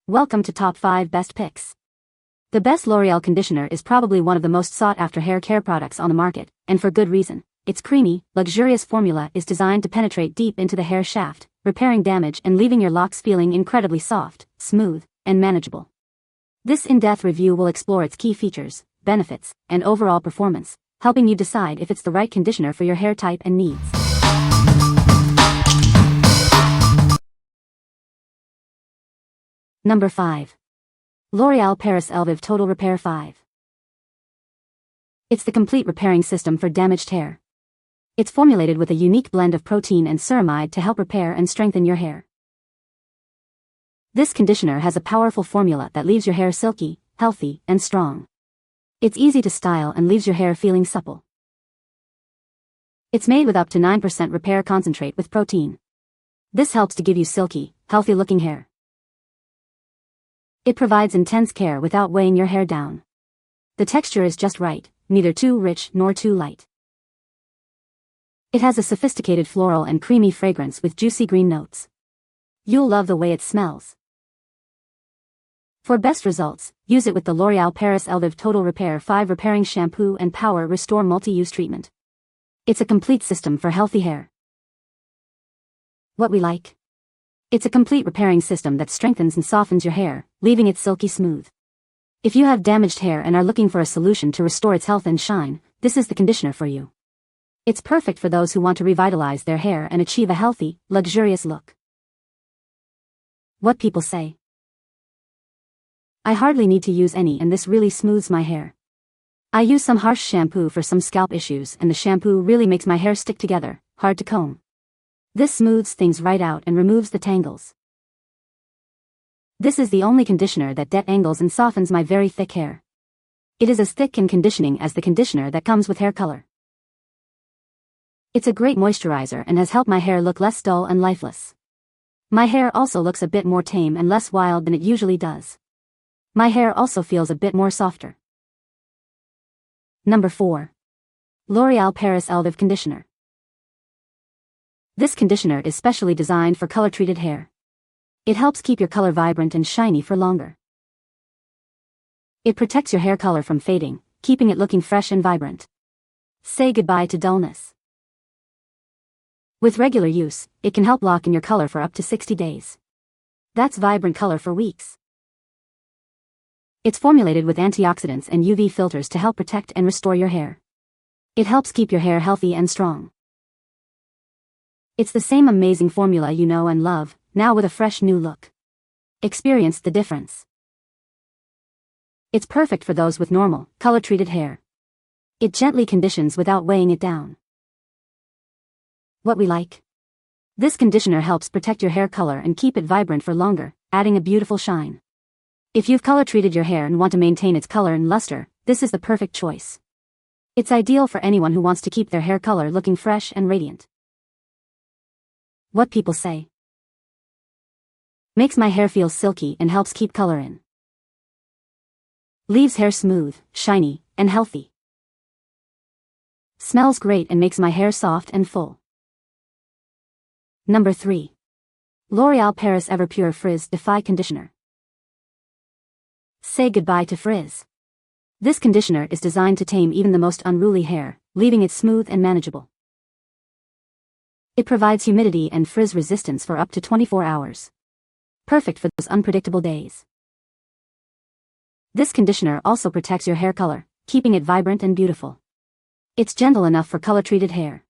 Welcome to Top 5 Best Picks. The best L'Oreal conditioner is probably one of the most sought-after hair care products on the market, and for good reason. Its creamy, luxurious formula is designed to penetrate deep into the hair shaft, repairing damage and leaving your locks feeling incredibly soft, smooth, and manageable. This in-depth review will explore its key features, benefits, and overall performance, helping you decide if it's the right conditioner for your hair type and needs. Number 5. L'Oreal Paris Elvive Total Repair 5. It's the complete repairing system for damaged hair. It's formulated with a unique blend of protein and ceramide to help repair and strengthen your hair. This conditioner has a powerful formula that leaves your hair silky, healthy, and strong. It's easy to style and leaves your hair feeling supple. It's made with up to 9% repair concentrate with protein. This helps to give you silky, healthy-looking hair. It provides intense care without weighing your hair down. The texture is just right, neither too rich nor too light. It has a sophisticated floral and creamy fragrance with juicy green notes. You'll love the way it smells. For best results, use it with the L'Oreal Paris Elvive Total Repair 5 Repairing Shampoo and Power Restore Multi-Use Treatment. It's a complete system for healthy hair. What we like? It's a complete repairing system that strengthens and softens your hair, leaving it silky smooth. If you have damaged hair and are looking for a solution to restore its health and shine, this is the conditioner for you. It's perfect for those who want to revitalize their hair and achieve a healthy, luxurious look. What people say. I hardly need to use any and this really smooths my hair. I use some harsh shampoo for some scalp issues and the shampoo really makes my hair stick together, hard to comb. This smooths things right out and removes the tangles. This is the only conditioner that detangles and softens my very thick hair. It is as thick and conditioning as the conditioner that comes with hair color. It's a great moisturizer and has helped my hair look less dull and lifeless. My hair also looks a bit more tame and less wild than it usually does. My hair also feels a bit more softer. Number 4. L'Oreal Paris Elvive Conditioner. This conditioner is specially designed for color-treated hair. It helps keep your color vibrant and shiny for longer. It protects your hair color from fading, keeping it looking fresh and vibrant. Say goodbye to dullness. With regular use, it can help lock in your color for up to 60 days. That's vibrant color for weeks. It's formulated with antioxidants and UV filters to help protect and restore your hair. It helps keep your hair healthy and strong. It's the same amazing formula you know and love, now with a fresh new look. Experience the difference. It's perfect for those with normal, color-treated hair. It gently conditions without weighing it down. What we like? This conditioner helps protect your hair color and keep it vibrant for longer, adding a beautiful shine. If you've color-treated your hair and want to maintain its color and luster, this is the perfect choice. It's ideal for anyone who wants to keep their hair color looking fresh and radiant. What people say. Makes my hair feel silky and helps keep color in. Leaves hair smooth, shiny, and healthy. Smells great and makes my hair soft and full. Number 3. L'Oreal Paris EverPure Frizz Defy Conditioner. Say goodbye to frizz. This conditioner is designed to tame even the most unruly hair, leaving it smooth and manageable. It provides humidity and frizz resistance for up to 24 hours. Perfect for those unpredictable days. This conditioner also protects your hair color, keeping it vibrant and beautiful. It's gentle enough for color-treated hair.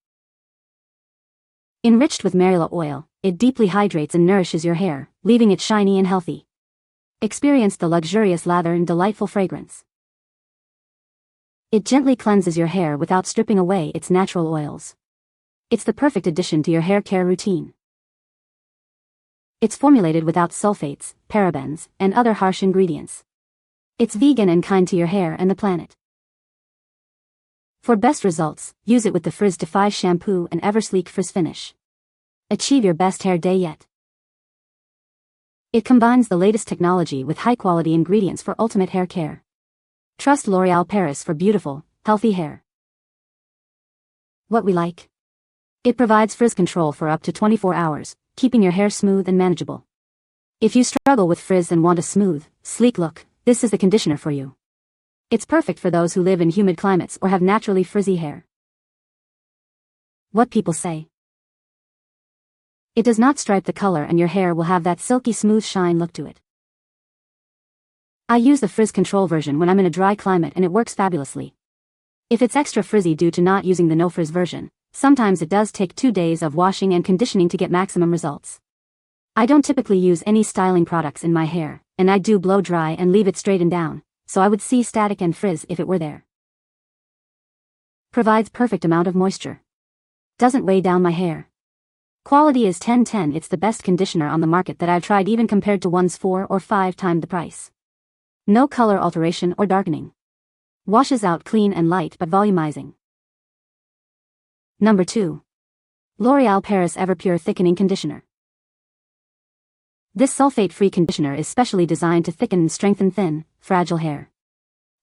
Enriched with marula oil, it deeply hydrates and nourishes your hair, leaving it shiny and healthy. Experience the luxurious lather and delightful fragrance. It gently cleanses your hair without stripping away its natural oils. It's the perfect addition to your hair care routine. It's formulated without sulfates, parabens, and other harsh ingredients. It's vegan and kind to your hair and the planet. For best results, use it with the Frizz Defy Shampoo and Eversleek Frizz Finish. Achieve your best hair day yet. It combines the latest technology with high-quality ingredients for ultimate hair care. Trust L'Oreal Paris for beautiful, healthy hair. What we like? It provides frizz control for up to 24 hours, keeping your hair smooth and manageable. If you struggle with frizz and want a smooth, sleek look, this is the conditioner for you. It's perfect for those who live in humid climates or have naturally frizzy hair. What people say. It does not stripe the color and your hair will have that silky smooth shine look to it. I use the frizz control version when I'm in a dry climate and it works fabulously. If it's extra frizzy due to not using the no frizz version, sometimes it does take 2 days of washing and conditioning to get maximum results. I don't typically use any styling products in my hair, and I do blow dry and leave it straightened down, so I would see static and frizz if it were there. Provides perfect amount of moisture. Doesn't weigh down my hair. Quality is 10/10. It's the best conditioner on the market that I've tried even compared to ones 4 or 5 times the price. No color alteration or darkening. Washes out clean and light but volumizing. Number 2. L'Oreal Paris EverPure Thickening Conditioner. This sulfate-free conditioner is specially designed to thicken and strengthen thin, fragile hair.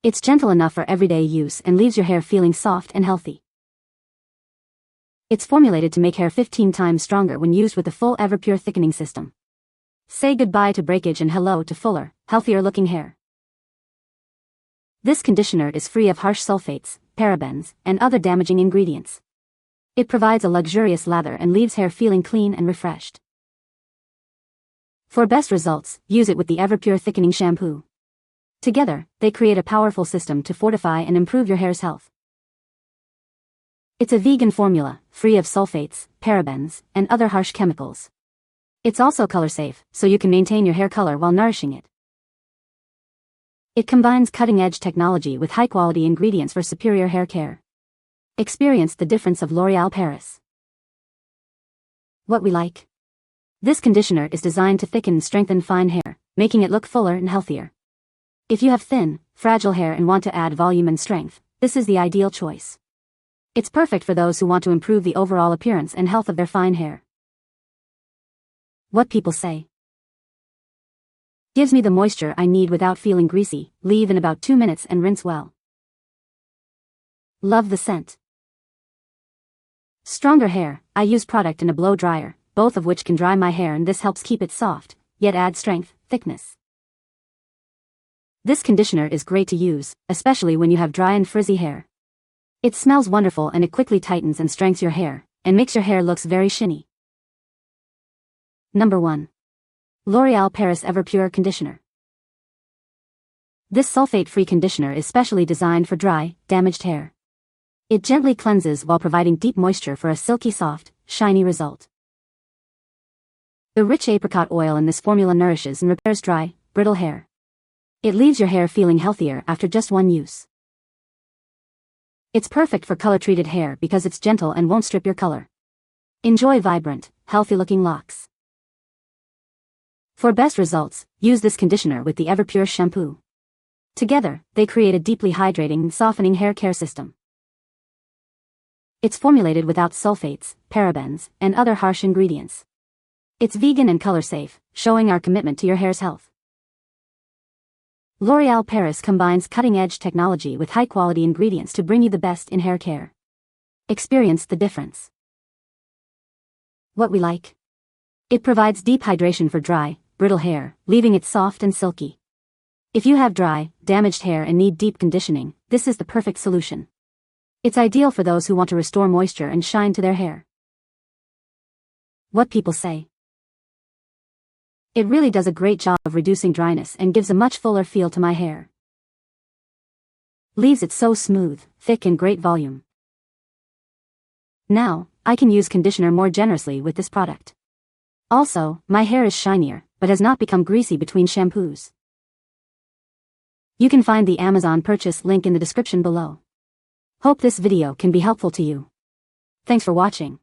It's gentle enough for everyday use and leaves your hair feeling soft and healthy. It's formulated to make hair 15 times stronger when used with the full EverPure thickening system. Say goodbye to breakage and hello to fuller, healthier-looking hair. This conditioner is free of harsh sulfates, parabens, and other damaging ingredients. It provides a luxurious lather and leaves hair feeling clean and refreshed. For best results, use it with the EverPure Thickening Shampoo. Together, they create a powerful system to fortify and improve your hair's health. It's a vegan formula, free of sulfates, parabens, and other harsh chemicals. It's also color safe, so you can maintain your hair color while nourishing it. It combines cutting-edge technology with high-quality ingredients for superior hair care. Experience the difference of L'Oreal Paris. What we like. This conditioner is designed to thicken and strengthen fine hair, making it look fuller and healthier. If you have thin, fragile hair and want to add volume and strength, this is the ideal choice. It's perfect for those who want to improve the overall appearance and health of their fine hair. What people say. Gives me the moisture I need without feeling greasy. Leave in about 2 minutes and rinse well. Love the scent. Stronger hair. I use product and a blow dryer, both of which can dry my hair, and this helps keep it soft, yet add strength, thickness. This conditioner is great to use, especially when you have dry and frizzy hair. It smells wonderful and it quickly tightens and strengthens your hair, and makes your hair looks very shiny. Number 1. L'Oreal Paris EverPure Conditioner. This sulfate-free conditioner is specially designed for dry, damaged hair. It gently cleanses while providing deep moisture for a silky soft, shiny result. The rich apricot oil in this formula nourishes and repairs dry, brittle hair. It leaves your hair feeling healthier after just one use. It's perfect for color-treated hair because it's gentle and won't strip your color. Enjoy vibrant, healthy-looking locks. For best results, use this conditioner with the EverPure shampoo. Together, they create a deeply hydrating and softening hair care system. It's formulated without sulfates, parabens, and other harsh ingredients. It's vegan and color safe, showing our commitment to your hair's health. L'Oreal Paris combines cutting-edge technology with high-quality ingredients to bring you the best in hair care. Experience the difference. What we like. It provides deep hydration for dry, brittle hair, leaving it soft and silky. If you have dry, damaged hair and need deep conditioning, this is the perfect solution. It's ideal for those who want to restore moisture and shine to their hair. What people say. It really does a great job of reducing dryness and gives a much fuller feel to my hair. Leaves it so smooth, thick and great volume. Now, I can use conditioner more generously with this product. Also, my hair is shinier, but has not become greasy between shampoos. You can find the Amazon purchase link in the description below. Hope this video can be helpful to you. Thanks for watching.